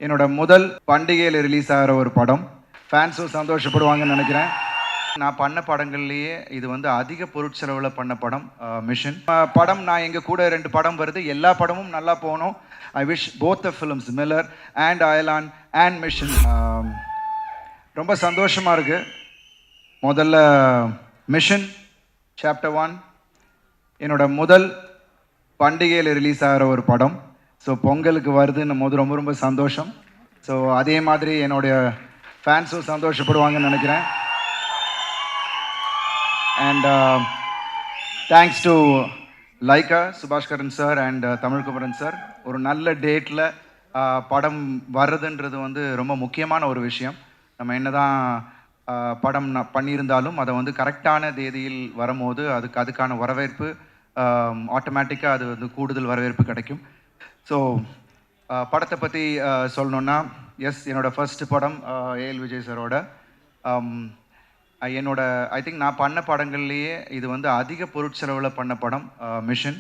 என்னோட முதல் பண்டிகையில் ரிலீஸ் ஆகிற ஒரு படம். ஃபேன்ஸும் சந்தோஷப்படுவாங்கன்னு நினைக்கிறேன். நான் பண்ண படங்கள்லேயே இது வந்து அதிக பொருட்செலவில் பண்ண படம் மிஷன் படம். நான் எங்கள் கூட 2 படம் வருது. எல்லா படமும் நல்லா போகணும். I wish both the films Miller and Ayalaan and mission. ரொம்ப சந்தோஷமாக இருக்குது. முதல்ல மிஷன் சாப்டர் 1 என்னோட முதல் பண்டிகையில் ரிலீஸ் ஆகிற ஒரு படம். ஸோ பொங்கலுக்கு வருதுன்னும் போது ரொம்ப ரொம்ப சந்தோஷம். ஸோ அதே மாதிரி என்னுடைய ஃபேன்ஸும் சந்தோஷப்படுவாங்கன்னு நினைக்கிறேன். And thanks to Lyca Subaskaran sir and Tamilkumaran sir. ஒரு நல்ல டேட்டில் படம் வர்றதுன்றது வந்து ரொம்ப முக்கியமான ஒரு விஷயம். நம்ம என்னதான் படம் பண்ணியிருந்தாலும் அதை வந்து கரெக்டான தேதியில் வரும்போது அதுக்கான வரவேற்பு ஆட்டோமேட்டிக்காக அது வந்து கூடுதல் வரவேற்பு கிடைக்கும். ஸோ படத்தை பற்றி சொல்லணுன்னா, எஸ், என்னோடய ஃபர்ஸ்ட் படம் ஏஎல் விஜய் சாரோட. ஐ திங்க் நான் பண்ண படங்கள்லேயே இது வந்து அதிக பொருட்செலவில் பண்ண படம் mission.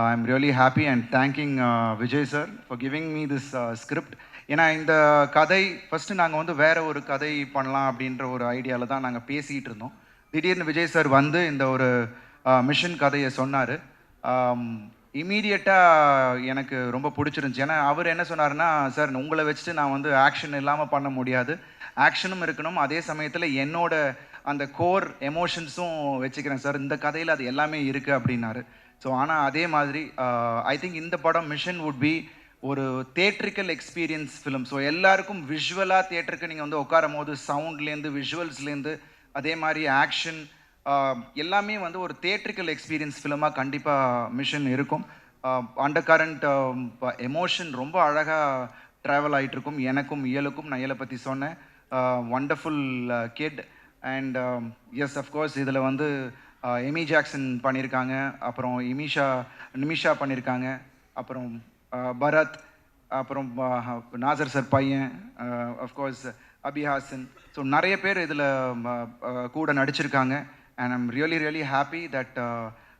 I am really happy and thanking Vijay sir for giving me this script. ஏன்னா இந்த கதை ஃபஸ்ட்டு நாங்கள் வந்து வேறு ஒரு கதை பண்ணலாம் அப்படின்ற ஒரு ஐடியாவில் தான் நாங்கள் பேசிக்கிட்டு இருந்தோம். திடீர்னு விஜய் சார் வந்து இந்த ஒரு மிஷன் கதையை சொன்னார். இமீடியட்டாக எனக்கு ரொம்ப பிடிச்சிருந்துச்சி. ஏன்னா அவர் என்ன சொன்னார்னா, சார் உங்களை வச்சுட்டு நான் வந்து ஆக்ஷன் இல்லாமல் பண்ண முடியாது, ஆக்ஷனும் இருக்கணும், அதே சமயத்தில் என்னோட அந்த கோர் எமோஷன்ஸும் வச்சுக்கிறேன் சார், இந்த கதையில் அது எல்லாமே இருக்குது அப்படின்னாரு. ஸோ ஆனால் அதே மாதிரி ஐ திங்க் இந்த படம் மிஷன் வுட் பி ஒரு தியேட்ரிக்கல் எக்ஸ்பீரியன்ஸ் ஃபிலிம். ஸோ எல்லாருக்கும் விஷுவலாக தியேட்டருக்கு நீங்கள் வந்து உட்காரும் போது சவுண்ட்லேருந்து விஷுவல்ஸ்லேருந்து அதே மாதிரி ஆக்ஷன் எல்லாமே வந்து ஒரு தியேட்ரிக்கல் எக்ஸ்பீரியன்ஸ் ஃபிலிமாக கண்டிப்பாக மிஷன் இருக்கும். அண்டர் கரண்ட் எமோஷன் ரொம்ப அழகாக ட்ராவல் ஆகிட்டுருக்கும். எனக்கும் இயலுக்கும் நான் இயலை பற்றி சொன்னேன். Wonderful kid. And yes, of course இதில் வந்து எமி ஜாக்சன் பண்ணியிருக்காங்க, அப்புறம் நிமிஷா பண்ணியிருக்காங்க, அப்புறம் பரத், அப்புறம் நாசர் சார் பையன், அஃப்கோர்ஸ் அபிஹாசன். ஸோ நிறைய பேர் இதில் கூட நடிச்சிருக்காங்க. And I'm really happy that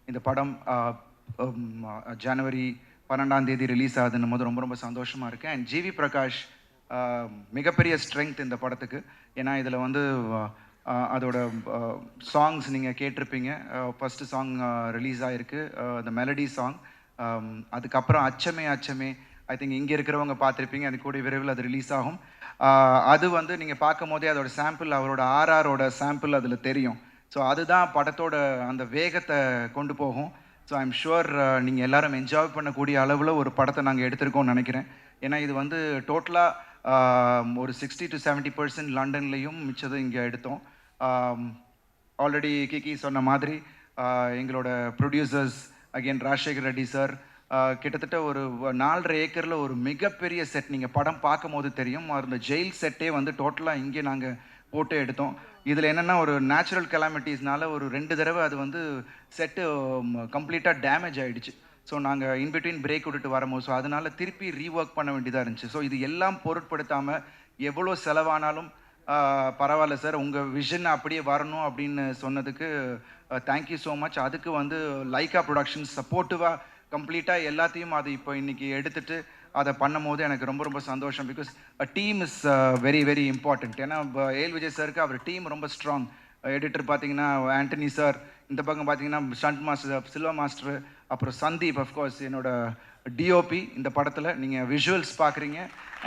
இந்த படம் ஜனவரி 12 ரிலீஸ் ஆகுதுன்னும் போது ரொம்ப ரொம்ப சந்தோஷமாக இருக்குது. அண்ட் ஜிவி பிரகாஷ் மிகப்பெரிய ஸ்ட்ரென்த் இந்த படத்துக்கு. ஏன்னா இதில் வந்து அதோட சாங்ஸ் நீங்கள் கேட்டிருப்பீங்க. ஃபஸ்ட்டு சாங் ரிலீஸ் ஆகிருக்கு, த மெலடி சாங். அதுக்கப்புறம் அச்சமே அச்சமே ஐ திங்க் இங்கே இருக்கிறவங்க பார்த்துருப்பீங்க. அது கூட விரைவில் அது ரிலீஸ் ஆகும். அது வந்து நீங்கள் பார்க்கும் போதே அதோட சாம்பிள், அவரோட ஆர்ஆரோட சாம்பிள் அதில் தெரியும். ஸோ அதுதான் படத்தோட அந்த வேகத்தை கொண்டு போகும். ஸோ ஐ எம் ஷுவர் நீங்கள் எல்லாரும் என்ஜாய் பண்ணக்கூடிய அளவில் ஒரு படத்தை நாங்கள் எடுத்திருக்கோம்னு நினைக்கிறேன். ஏன்னா இது வந்து டோட்டலாக ஒரு 60 to 70% லண்டன்லேயும் மிச்சது இங்கே எடுத்தோம். ஆல்ரெடி கிகி சொன்ன மாதிரி எங்களோட producers again Rajasekhar Reddy sir கிட்டத்தட்ட ஒரு 4.5 ஏக்கரில் ஒரு மிகப்பெரிய செட், நீங்கள் படம் பார்க்கும் போது தெரியும். அந்த ஜெயில் செட்டே வந்து டோட்டலாக இங்கே நாங்கள் போட்டு எடுத்தோம். இதில் என்னென்னா ஒரு நேச்சுரல் கெலாமிட்டிஸ்னால ஒரு 2 தடவை அது வந்து செட்டு கம்ப்ளீட்டாக டேமேஜ் ஆகிடுச்சு. ஸோ நாங்கள் இன்பிட்வீன் பிரேக் விட்டுட்டு வரும்போது ஸோ அதனால் திருப்பி ரீஒர்க் பண்ண வேண்டியதாக இருந்துச்சு. ஸோ இது எல்லாம் பொருட்படுத்தாமல் எவ்வளோ செலவானாலும் பரவாயில்ல சார், உங்கள் விஷன் அப்படியே வரணும் அப்படின்னு சொன்னதுக்கு தேங்க்யூ ஸோ மச். அதுக்கு வந்து லைக்கா ப்ரொடக்ஷன்ஸ் சப்போர்ட்டிவாக கம்ப்ளீட்டாக எல்லாத்தையும் அது இப்போ இன்றைக்கி எடுத்துகிட்டு அதை பண்ணும் போது எனக்கு ரொம்ப ரொம்ப சந்தோஷம். Because team is very important. ஏன்னா ஏஎல் விஜய் சாருக்கு அவர் டீம் ரொம்ப ஸ்ட்ராங். எடிட்டர் பார்த்தீங்கன்னா ஆண்டனி சார், இந்த பக்கம் பார்த்தீங்கன்னா ஸ்டண்ட் மாஸ்டர் சில்வா மாஸ்டர், அப்புறம் சந்தீப், அஃப்கோர்ஸ் என்னோட டிஓபி. இந்த படத்தில் நீங்கள் விஷுவல்ஸ் பார்க்குறீங்க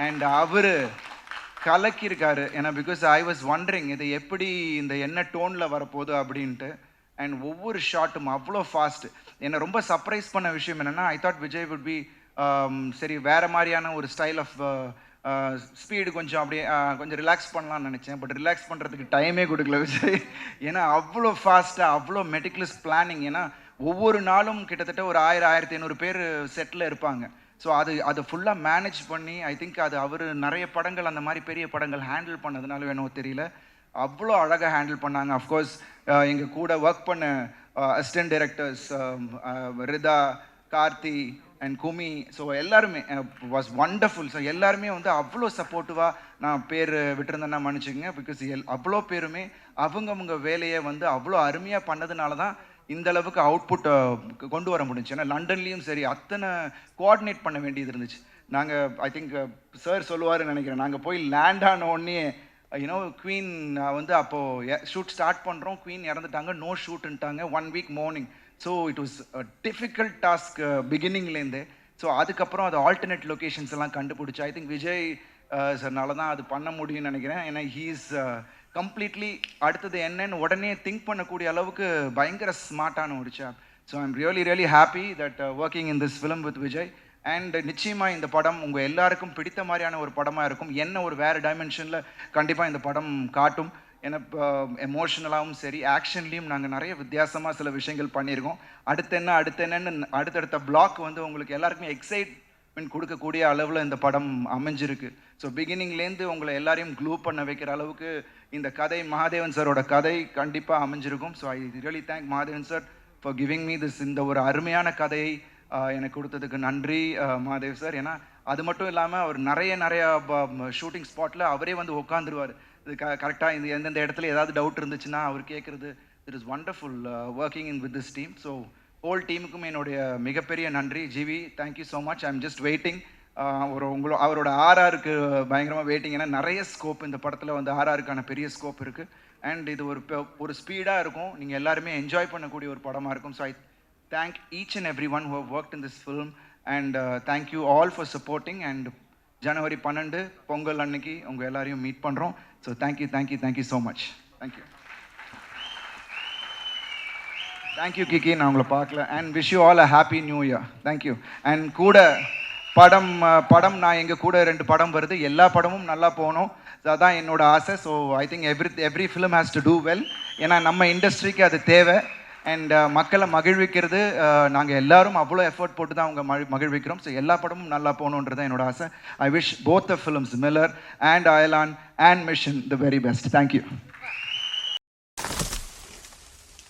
அண்ட் அவர் கலக்கியிருக்காரு. ஏன்னா பிகாஸ் ஐ வாஸ் வண்டரிங் இது எப்படி இந்த என்ன டோனில் வரப்போகுது அப்படின்ட்டு. அண்ட் ஒவ்வொரு ஷாட்டும் அவ்வளோ ஃபாஸ்ட். என்னை ரொம்ப சர்ப்ரைஸ் பண்ண விஷயம் என்னென்னா, I thought Vijay would be சரி வேறு மாதிரியான ஒரு ஸ்டைல் ஆஃப் ஸ்பீடு கொஞ்சம் அப்படியே கொஞ்சம் ரிலாக்ஸ் பண்ணலாம்னு நினச்சேன். பட் ரிலாக்ஸ் பண்ணுறதுக்கு டைமே கொடுக்கல விஜய். ஏன்னா அவ்வளோ ஃபாஸ்ட்டாக அவ்வளோ மெட்டிகுலஸ் பிளானிங். ஏன்னா ஒவ்வொரு நாளும் கிட்டத்தட்ட ஒரு 1000-1500 பேர் செட்டில் இருப்பாங்க. ஸோ அது ஃபுல்லாக மேனேஜ் பண்ணி ஐ திங்க் அது அவர் நிறைய படங்கள் அந்த மாதிரி பெரிய படங்கள் ஹேண்டில் பண்ணதுனால வேணும் தெரியல, அவ்வளோ அழகாக ஹேண்டில் பண்ணாங்க. அஃப்கோர்ஸ் எங்கள் கூட ஒர்க் பண்ண assistant directors Ritha, Karthi and Kumi, so எல்லாருமே வாஸ் வண்டர்ஃபுல். ஸோ எல்லாருமே வந்து அவ்வளோ சப்போர்ட்டிவாக, நான் பேர் விட்டுருந்தேன்னா மன்னிச்சுக்கங்க, பிகாஸ் அவ்வளோ பேருமே அவங்கவுங்க வேலையை வந்து அவ்வளோ அருமையாக பண்ணதுனால தான் இந்த அளவுக்கு அவுட்புட் கொண்டு வர முடிஞ்சு. ஏன்னா லண்டன்லேயும் சரி அத்தனை கோஆர்டினேட் பண்ண வேண்டியது இருந்துச்சு. நாங்கள் ஐ திங்க் சார் சொல்லுவாருன்னு நினைக்கிறேன், நாங்கள் போய் லேண்ட் ஆன உடனே யூனோ குவீன் வந்து அப்போது ஷூட் ஸ்டார்ட் பண்ணுறோம், குவீன் இறந்துட்டாங்க, நோ ஷூட்டுன்ட்டாங்க 1 week morning. So it was difficult task பிகினிங்லேருந்தே. ஸோ அதுக்கப்புறம் அது ஆல்டர்னேட் லொக்கேஷன்ஸ் எல்லாம் கண்டுபிடிச்சி ஐ திங்க் விஜய் சார்னால தான் அது பண்ண முடியும்னு நினைக்கிறேன். ஏன்னா ஹீஸ் கம்ப்ளீட்லி அடுத்தது என்னன்னு உடனே திங்க் பண்ணக்கூடிய அளவுக்கு பயங்கர ஸ்மார்ட்டான ஒரு சாப். So I'm really happy that working in this film with Vijay. And நிச்சயமாக இந்த படம் உங்கள் எல்லாருக்கும் பிடித்த மாதிரியான ஒரு படமாக இருக்கும். என்ன ஒரு வேறு டைமென்ஷனில் கண்டிப்பாக இந்த படம் காட்டும். ஏன்னா எமோஷனலாகவும் சரி, ஆக்ஷன்லேயும் நாங்கள் நிறைய வித்தியாசமாக சில விஷயங்கள் பண்ணியிருக்கோம். அடுத்தென்னு அடுத்தடுத்த பிளாக் வந்து உங்களுக்கு எல்லாருக்குமே எக்ஸைட்மெண்ட் கொடுக்கக்கூடிய அளவில் இந்த படம் அமைஞ்சிருக்கு. ஸோ பிகினிங்லேருந்து உங்களை எல்லாரையும் க்ளூ பண்ண வைக்கிற அளவுக்கு இந்த கதை மகாதேவன் சாரோட கதை கண்டிப்பாக அமைஞ்சிருக்கும். So I really thank Mahadevan sir for giving me this. இந்த ஒரு அருமையான கதையை எனக்கு கொடுத்ததுக்கு நன்றி மகாதேவ் சார். ஏன்னா அது மட்டும் இல்லாமல் அவர் நிறைய ஷூட்டிங் ஸ்பாட்டில் அவரே வந்து உட்காந்துருவார். இது கரெக்டாக இந்த எந்தெந்த இடத்துல ஏதாவது டவுட் இருந்துச்சுன்னா அவர் கேட்குறது. It is wonderful working in with this team. So whole டீமுக்கும் என்னுடைய மிகப்பெரிய நன்றி. GV, thank you so much. I am just waiting. அவரோட ஆர்ஆருக்கு பயங்கரமாக வெயிட்டிங். ஏன்னா நிறைய ஸ்கோப் இந்த படத்தில் வந்து ஆர்ஆருக்கான பெரிய ஸ்கோப் இருக்குது. அண்ட் இது ஒரு ஸ்பீடாக இருக்கும், நீங்கள் எல்லாருமே என்ஜாய் பண்ணக்கூடிய ஒரு படமாக இருக்கும். So I thank each and everyone who have worked in this film, and thank you all for supporting. And January 12 Pongal அன்னைக்கு உங்கள் எல்லாரையும் மீட் பண்ணுறோம். So thank you so much. Thank you Kiki, நான் உங்களை பார்க்கல. And wish you all a happy new year. Thank you. And கூட படம் நான் எங்கள் கூட 2 படம் வருது, எல்லா படமும் நல்லா போகணும், அதுதான் என்னோட ஆசை. So I think every film has to do well. ஏன்னா நம்ம இண்டஸ்ட்ரிக்கு அது தேவை. அண்ட் மக்களை மகிழ்விக்கிறது நாங்கள் எல்லாரும் அவ்வளோ எஃபர்ட் போட்டு தான் அவங்க மகிழ்விக்கிறோம். ஸோ எல்லா படமும் நல்லா போகணுன்றது என்னோட ஆசை. I wish both the films Miller and Ayalaan and mission the very best. Thank you.